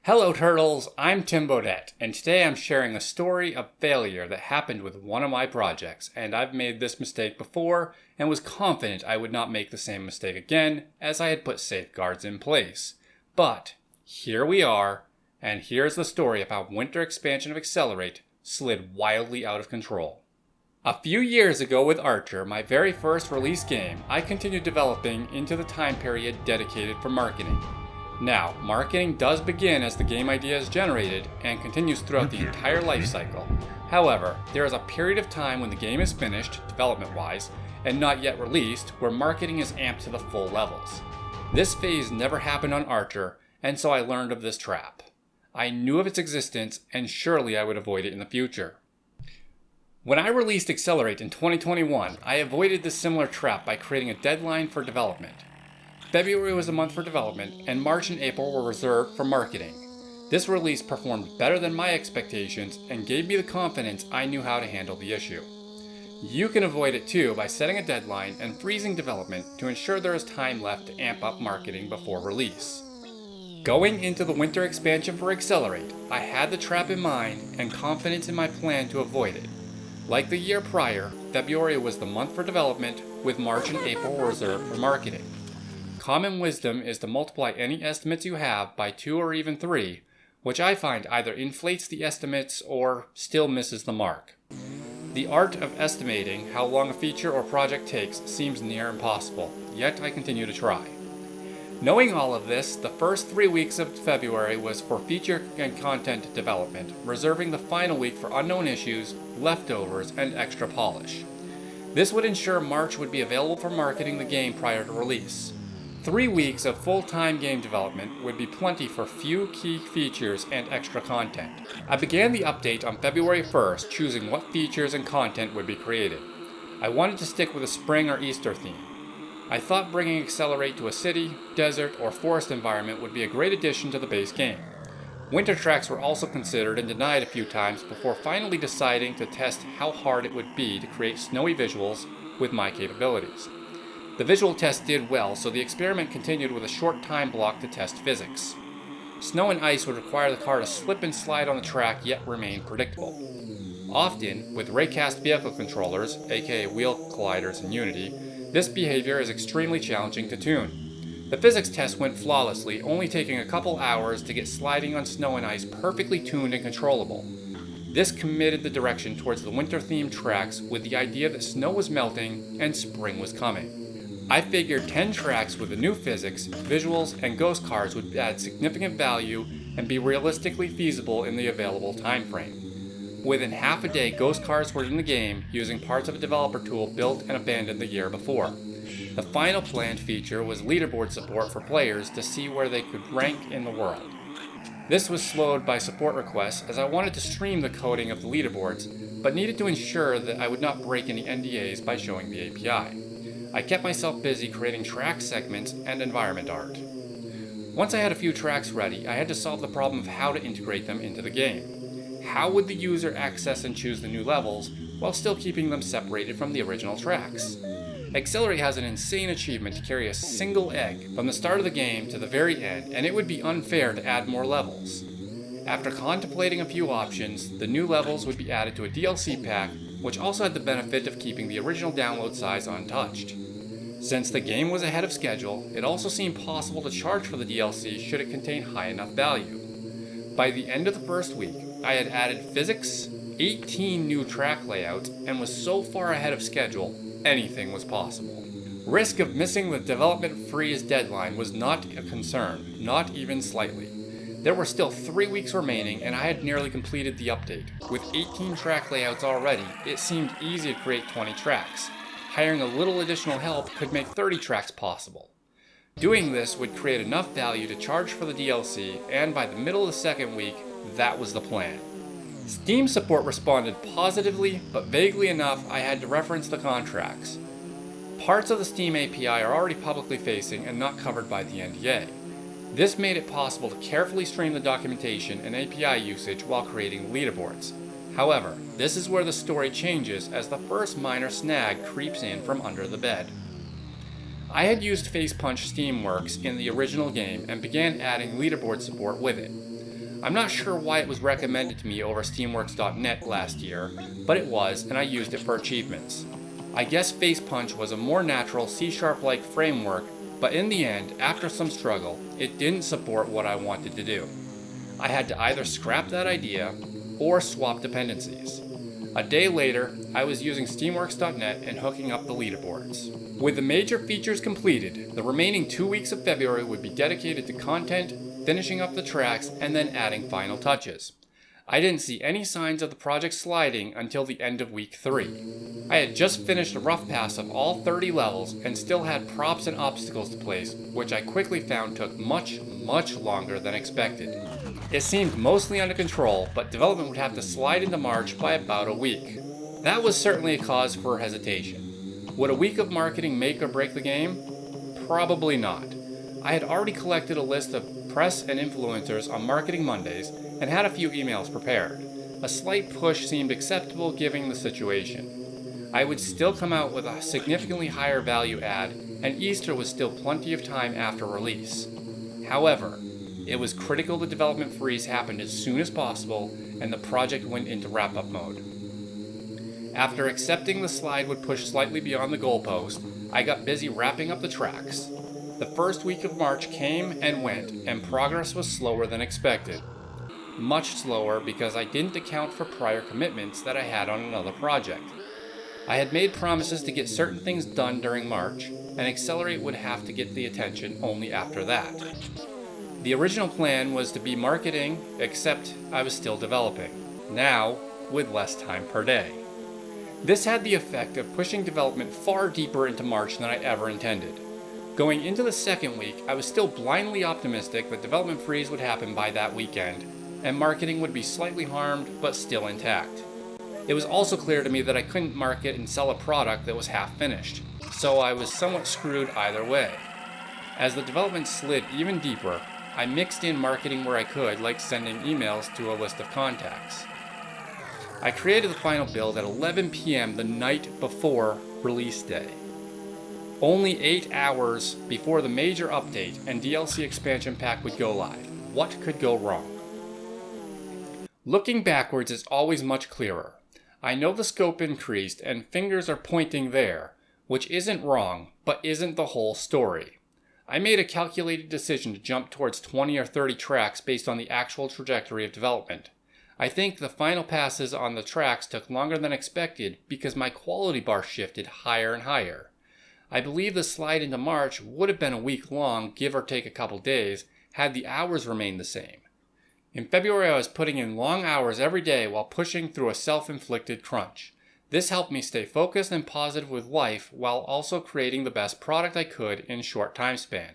Hello Turtles, I'm Tim Bodette, and today I'm sharing a story of failure that happened with one of my projects, and I've made this mistake before and was confident I would not make the same mistake again as I had put safeguards in place. But here we are, and here's the story of how Winter Expansion of Eggcelerate slid wildly out of control. A few years ago with Archer, my very first release game, I continued developing into the time period dedicated for marketing. Now, marketing does begin as the game idea is generated and continues throughout the entire life cycle. However, there is a period of time when the game is finished, development-wise, and not yet released, where marketing is amped to the full levels. This phase never happened on Archer, and so I learned of this trap. I knew of its existence, and surely I would avoid it in the future. When I released Eggcelerate in 2021, I avoided this similar trap by creating a deadline for development. February was a month for development, and March and April were reserved for marketing. This release performed better than my expectations and gave me the confidence I knew how to handle the issue. You can avoid it too by setting a deadline and freezing development to ensure there is time left to amp up marketing before release. Going into the winter expansion for Eggcelerate, I had the trap in mind and confidence in my plan to avoid it. Like the year prior, February was the month for development, with March and April reserved for marketing. Common wisdom is to multiply any estimates you have by 2 or even 3, which I find either inflates the estimates or still misses the mark. The art of estimating how long a feature or project takes seems near impossible, yet I continue to try. Knowing all of this, the first 3 weeks of February was for feature and content development, reserving the final week for unknown issues, leftovers, and extra polish. This would ensure March would be available for marketing the game prior to release. 3 weeks of full-time game development would be plenty for few key features and extra content. I began the update on February 1st, choosing what features and content would be created. I wanted to stick with a spring or Easter theme. I thought bringing Eggcelerate to a city, desert, or forest environment would be a great addition to the base game. Winter tracks were also considered and denied a few times before finally deciding to test how hard it would be to create snowy visuals with my capabilities. The visual test did well, so the experiment continued with a short time block to test physics. Snow and ice would require the car to slip and slide on the track yet remain predictable. Often, with raycast vehicle controllers, aka wheel colliders in Unity, this behavior is extremely challenging to tune. The physics test went flawlessly, only taking a couple hours to get sliding on snow and ice perfectly tuned and controllable. This committed the direction towards the winter-themed tracks with the idea that snow was melting and spring was coming. I figured 10 tracks with the new physics, visuals, and ghost cars would add significant value and be realistically feasible in the available time frame. Within half a day, ghost cars were in the game using parts of a developer tool built and abandoned the year before. The final planned feature was leaderboard support for players to see where they could rank in the world. This was slowed by support requests as I wanted to stream the coding of the leaderboards, but needed to ensure that I would not break any NDAs by showing the API. I kept myself busy creating track segments and environment art. Once I had a few tracks ready, I had to solve the problem of how to integrate them into the game. How would the user access and choose the new levels while still keeping them separated from the original tracks? Eggcelerate has an insane achievement to carry a single egg from the start of the game to the very end, and it would be unfair to add more levels. After contemplating a few options, the new levels would be added to a DLC pack, which also had the benefit of keeping the original download size untouched. Since the game was ahead of schedule, it also seemed possible to charge for the DLC should it contain high enough value. By the end of the first week, I had added physics, 18 new track layouts, and was so far ahead of schedule, anything was possible. Risk of missing the development freeze deadline was not a concern, not even slightly. There were still 3 weeks remaining and I had nearly completed the update. With 18 track layouts already, it seemed easy to create 20 tracks. Hiring a little additional help could make 30 tracks possible. Doing this would create enough value to charge for the DLC, and by the middle of the second week, that was the plan. Steam support responded positively, but vaguely enough I had to reference the contracts. Parts of the Steam API are already publicly facing and not covered by the NDA. This made it possible to carefully stream the documentation and API usage while creating leaderboards. However, this is where the story changes as the first minor snag creeps in from under the bed. I had used Facepunch Steamworks in the original game and began adding leaderboard support with it. I'm not sure why it was recommended to me over Steamworks.net last year, but it was, and I used it for achievements. I guess Face Punch was a more natural C-sharp-like framework, but in the end, after some struggle, it didn't support what I wanted to do. I had to either scrap that idea or swap dependencies. A day later, I was using Steamworks.net and hooking up the leaderboards. With the major features completed, the remaining 2 weeks of February would be dedicated to content, finishing up the tracks, and then adding final touches. I didn't see any signs of the project sliding until the end of week 3. I had just finished a rough pass of all 30 levels and still had props and obstacles to place, which I quickly found took much longer than expected. It seemed mostly under control, but development would have to slide into March by about a week. That was certainly a cause for hesitation. Would a week of marketing make or break the game? Probably not. I had already collected a list of press and influencers on Marketing Mondays and had a few emails prepared. A slight push seemed acceptable given the situation. I would still come out with a significantly higher value ad, and Easter was still plenty of time after release. However, it was critical the development freeze happened as soon as possible and the project went into wrap-up mode. After accepting the slide would push slightly beyond the goalpost, I got busy wrapping up the tracks. The first week of March came and went, and progress was slower than expected. Much slower because I didn't account for prior commitments that I had on another project. I had made promises to get certain things done during March, and Eggcelerate would have to get the attention only after that. The original plan was to be marketing, except I was still developing, now with less time per day. This had the effect of pushing development far deeper into March than I ever intended. Going into the second week, I was still blindly optimistic that development freeze would happen by that weekend, and marketing would be slightly harmed but still intact. It was also clear to me that I couldn't market and sell a product that was half finished, so I was somewhat screwed either way. As the development slid even deeper, I mixed in marketing where I could, like sending emails to a list of contacts. I created the final build at 11 p.m. the night before release day. Only 8 hours before the major update and DLC expansion pack would go live. What could go wrong? Looking backwards is always much clearer. I know the scope increased and fingers are pointing there, which isn't wrong, but isn't the whole story. I made a calculated decision to jump towards 20 or 30 tracks based on the actual trajectory of development. I think the final passes on the tracks took longer than expected because my quality bar shifted higher and higher. I believe the slide into March would have been a week long, give or take a couple days, had the hours remained the same. In February, I was putting in long hours every day while pushing through a self-inflicted crunch. This helped me stay focused and positive with life while also creating the best product I could in a short time span.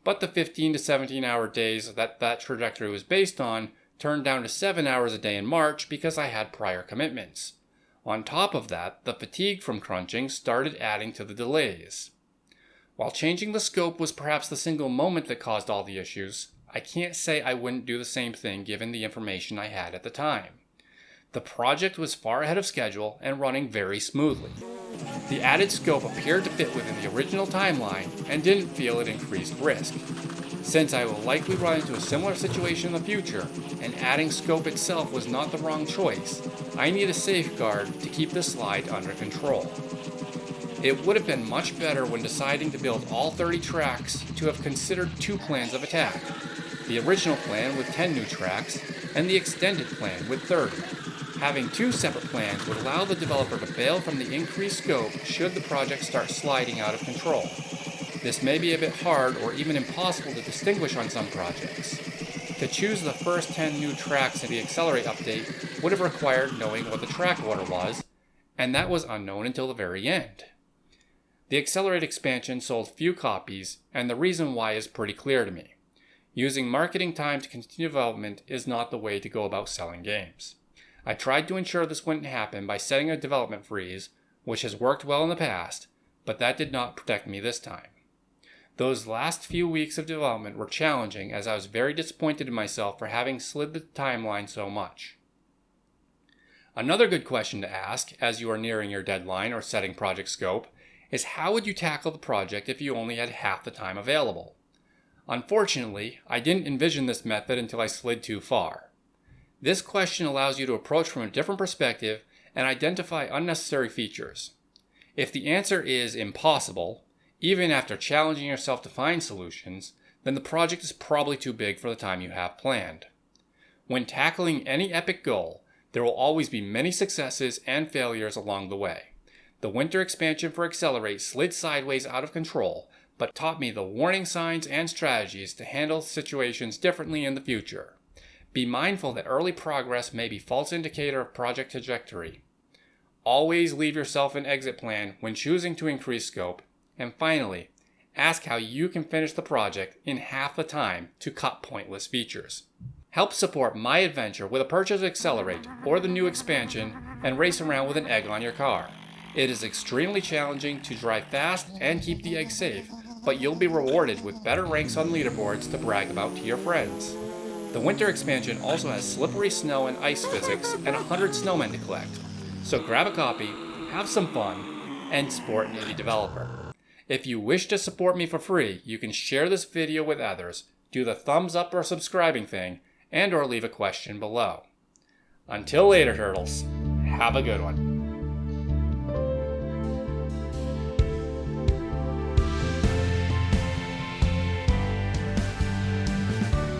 But the 15 to 17 hour days that trajectory was based on turned down to 7 hours a day in March because I had prior commitments. On top of that, the fatigue from crunching started adding to the delays. While changing the scope was perhaps the single moment that caused all the issues, I can't say I wouldn't do the same thing given the information I had at the time. The project was far ahead of schedule and running very smoothly. The added scope appeared to fit within the original timeline and didn't feel it increased risk. Since I will likely run into a similar situation in the future, and adding scope itself was not the wrong choice, I need a safeguard to keep the slide under control. It would have been much better when deciding to build all 30 tracks to have considered 2 plans of attack. The original plan with 10 new tracks, and the extended plan with 30. Having 2 separate plans would allow the developer to bail from the increased scope should the project start sliding out of control. This may be a bit hard or even impossible to distinguish on some projects. To choose the first 10 new tracks in the Eggcelerate update would have required knowing what the track order was, and that was unknown until the very end. The Eggcelerate expansion sold few copies, and the reason why is pretty clear to me. Using marketing time to continue development is not the way to go about selling games. I tried to ensure this wouldn't happen by setting a development freeze, which has worked well in the past, but that did not protect me this time. Those last few weeks of development were challenging as I was very disappointed in myself for having slid the timeline so much. Another good question to ask as you are nearing your deadline or setting project scope is how would you tackle the project if you only had half the time available? Unfortunately, I didn't envision this method until I slid too far. This question allows you to approach from a different perspective and identify unnecessary features. If the answer is impossible, even after challenging yourself to find solutions, then the project is probably too big for the time you have planned. When tackling any epic goal, there will always be many successes and failures along the way. The winter expansion for Eggcelerate slid sideways out of control, but taught me the warning signs and strategies to handle situations differently in the future. Be mindful that early progress may be a false indicator of project trajectory. Always leave yourself an exit plan when choosing to increase scope. And finally, ask how you can finish the project in half the time to cut pointless features. Help support my adventure with a purchase of Eggcelerate or the new expansion and race around with an egg on your car. It is extremely challenging to drive fast and keep the egg safe, but you'll be rewarded with better ranks on leaderboards to brag about to your friends. The winter expansion also has slippery snow and ice physics and 100 snowmen to collect. So grab a copy, have some fun, and support an indie developer. If you wish to support me for free, you can share this video with others, do the thumbs up or subscribing thing, and or leave a question below. Until later, turtles, have a good one.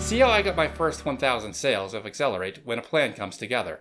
See how I got my first 1,000 sales of Eggcelerate when a plan comes together.